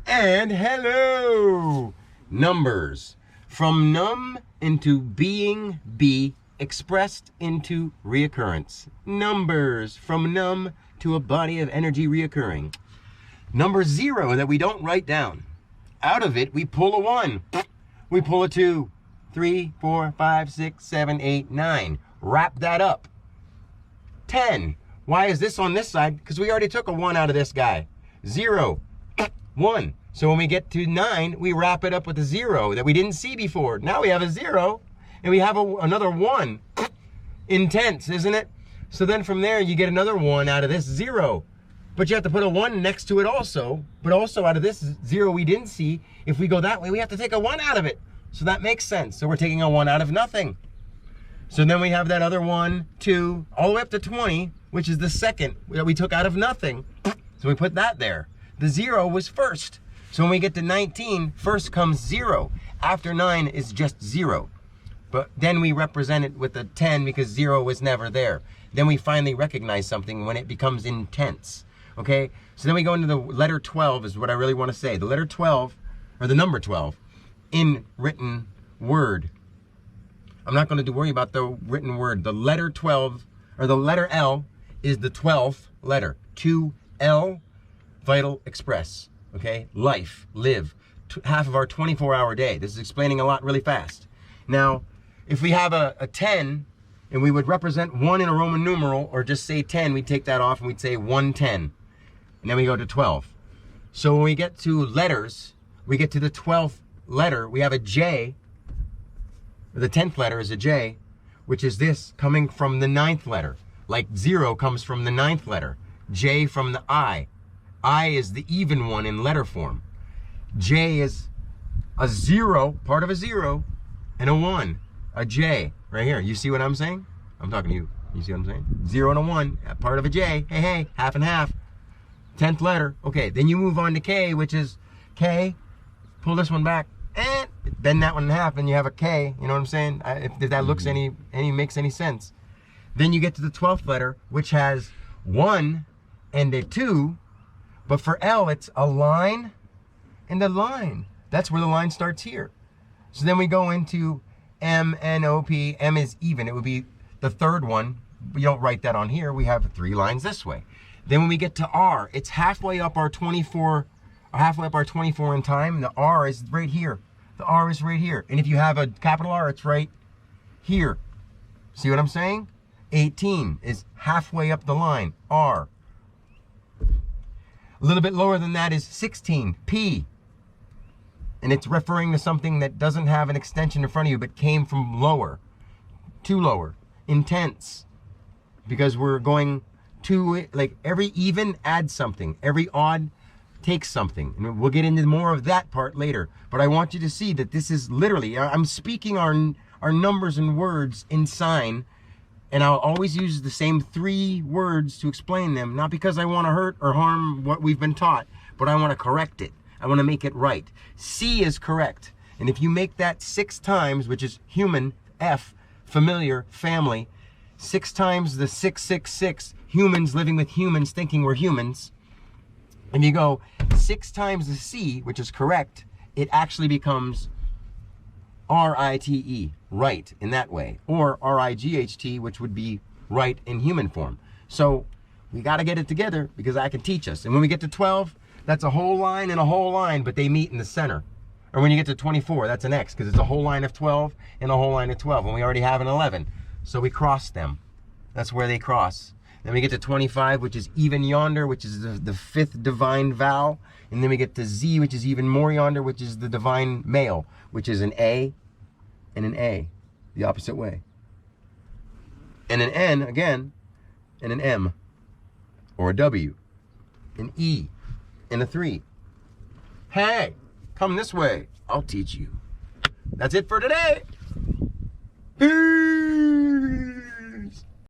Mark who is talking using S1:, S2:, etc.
S1: And hello! Numbers. From num into being, be, expressed into reoccurrence. Numbers. From num to a body of energy reoccurring. Number 0 that we don't write down. Out of it, we pull a 1. We pull a 2, 3, 4, 5, 6, 7, 8, 9. Wrap that up. 10. Why is this on this side? Because we already took a 1 out of this guy. 0, 1. So when we get to 9, we wrap it up with a 0 that we didn't see before. Now we have a 0, and we have another 1. Intense, isn't it? So then from there, you get another 1 out of this 0. But you have to put a 1 next to it also. But also out of this 0 we didn't see, if we go that way, we have to take a 1 out of it. So that makes sense. So we're taking a 1 out of nothing. So then we have that other 1, 2, all the way up to 20, which is the second that we took out of nothing. So we put that there. The 0 was first. So when we get to 19, first comes 0. After 9 is just 0. But then we represent it with a 10 because 0 was never there. Then we finally recognize something when it becomes intense. Okay? So then we go into the letter 12 is what I really want to say. The letter 12, or the number 12, in written word. I'm not going to worry about the written word. The letter 12, or the letter L, is the 12th letter. 2L, vital express. Okay? Life, live. Half of our 24-hour day. This is explaining a lot really fast. Now, if we have a 10, and we would represent 1 in a Roman numeral, or just say 10, we'd take that off and we'd say 110. And then we go to 12. So when we get to letters, we get to the 12th letter, we have a J. The 10th letter is a J, which is this coming from the 9th letter. Like 0 comes from the 9th letter. J from the I. I is the even one in letter form. J is a 0, part of a 0, and a 1. A J, right here. You see what I'm saying? I'm talking to you. You see what I'm saying? 0 and a 1, part of a J. Hey, hey, half and half. 10th letter. Okay, then you move on to K, which is K. Pull this one back, and bend that one in half, and you have a K. You know what I'm saying? If that looks makes any sense. Then you get to the 12th letter, which has 1 and a 2. But for L, it's a line and a line. That's where the line starts here. So then we go into M, N, O, P. M is even. It would be the third one. We don't write that on here. We have 3 lines this way. Then when we get to R, it's halfway up our 24, in time. And the R is right here. The R is right here. And if you have a capital R, it's right here. See what I'm saying? 18 is halfway up the line. R. A little bit lower than that is 16, P. And it's referring to something that doesn't have an extension in front of you, but came from lower, to lower. Intense. Because we're going to, like, every even adds something. Every odd takes something. And we'll get into more of that part later. But I want you to see that this is literally, I'm speaking our numbers and words in sign. And I'll always use the same 3 words to explain them, not because I want to hurt or harm what we've been taught, but I want to correct it. I want to make it right. C is correct. And if you make that 6 times, which is human, F, familiar, family, 6 times the 666, humans living with humans thinking we're humans, and you go 6 times the C, which is correct, it actually becomes R-I-T-E, right, in that way. Or R-I-G-H-T, which would be right in human form. So we got to get it together because I can teach us. And when we get to 12, that's a whole line and a whole line, but they meet in the center. Or when you get to 24, that's an X, because it's a whole line of 12 and a whole line of 12, and we already have an 11. So we cross them. That's where they cross. Then we get to 25, which is even yonder, which is the 5th divine vowel. And then we get to Z, which is even more yonder, which is the divine male, which is an A and an A, the opposite way. And an N, again, and an M, or a W, an E, and a 3. Hey, come this way. I'll teach you. That's it for today. Peace.